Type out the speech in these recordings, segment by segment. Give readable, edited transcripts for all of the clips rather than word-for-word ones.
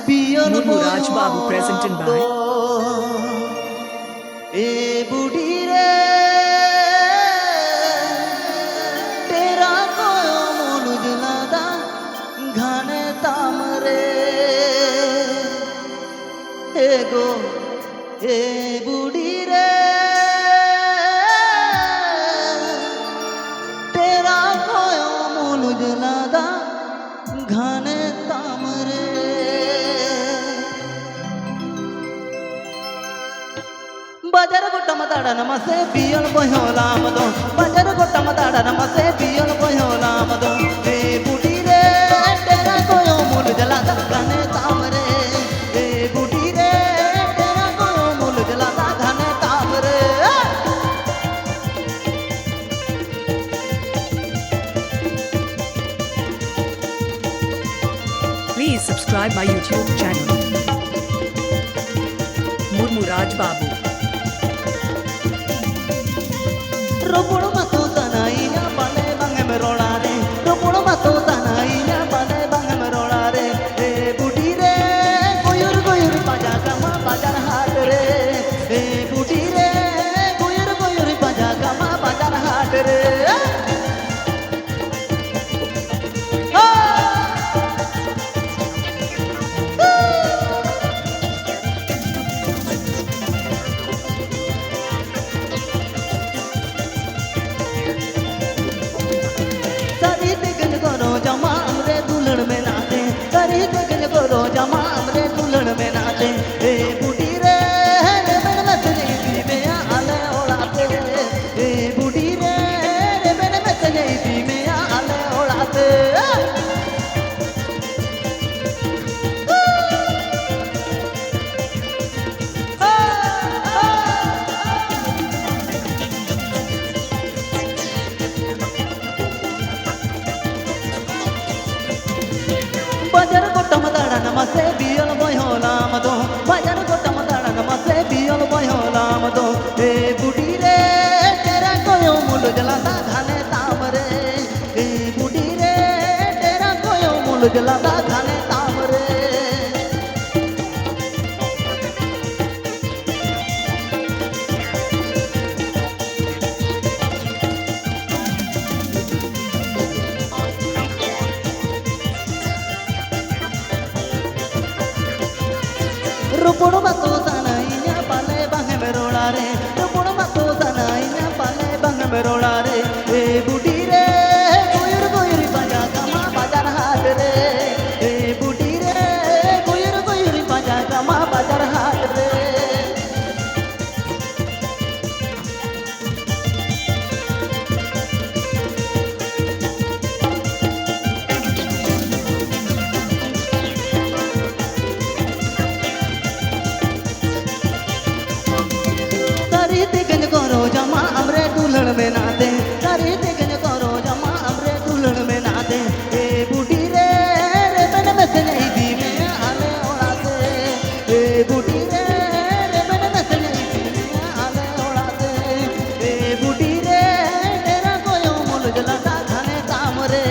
Murmu Raj Babu presented by ए बूढ़ी रे तेरा कोयो मुलुज लादा घाने तामरे ए गो ए बूढ़ी रे तेरा कोयो मुलुज लादा घाने तामरे बजर गुट्ट मताड़ा नमसे पियल बहोला मदो बजर गुट्ट मताड़ा नमसे पियल बहोला मदो ए बूढ़ी रे तेरा कोयो मूल जलाता घने तामरे ए बूढ़ी रे तेरा कोयो मूल जलाता घने तामरे Please subscribe my YouTube channel Murmu Raj Babu. रोपड़ मातो तनाइया पाले बांगे में रोड़ा रे रोपड़ मातो तनाइया पाले बांगे में रोड़ा रे ए बूढ़ी रे गोयुर गोयुर पाजा कामा बाजार हाट रे ए बूढ़ी रे गोयुर गोयुर पाजा कामा बाजार हाट रे जमा हमरे दुल्हन में नाचे करी देखन करो जमा हमरे दुल्हन में नाचे ए बूढ़ी रे रे बन मचले दी में आले ओढ़ाते ए बूढ़ी रे रे बन मचले दी में आले ओढ़ाते बजर गोट्ट मताड़ा नमसे पियल बहोला मदो बजर गोट्ट मताड़ा नमसे पियल बहोला मदो ए बूढ़ी रे तेरा कोयो मूल जलाता घाने तामरे ए बूढ़ी रे तेरा कोयो मूल जलाता घाने तामरे रोपड़ मातो तनाइया पाले बांगे में रोड़ा रे रोपड़ मातो तनाइया पाले बांगे में रोड़ा रे ए बूढ़ी रे गोयुर गोयुर पाजा कामा बाजार हाट रे ए बूढ़ी रे गोयुर गोयुर पाजा कामा बाजार हाट रे देखन करो जमा हमरे दुल्हन में नाते तारी देखन करो जमा हमरे दुल्हन में नाते ए बूढ़ी रे रे बन मसले दी में आले ओढ़ाते ए बूढ़ी रे रे बन मसले दी में आले ओढ़ाते ए बूढ़ी रे तेरा कोयो मूल जलाता घने तामरे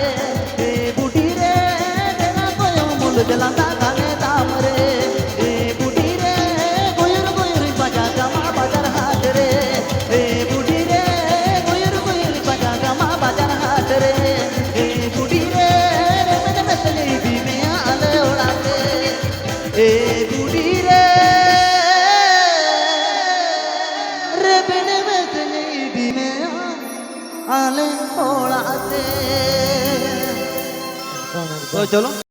ए बूढ़ी रे तेरा कोयो मूल जलाता घने तामरे ए बूढ़ी रे गोयुर गोयुर बाजा कामा बाजार हाट रे ए बूढ़ी रे गोयुर गोयुर बाजा कामा बाजार हाट रे ए बूढ़ी रे रे मैंने मसले भी में आले उड़ाते ए बूढ़ी रे रे मैंने मसले भी में आले उड़ाते तो चलो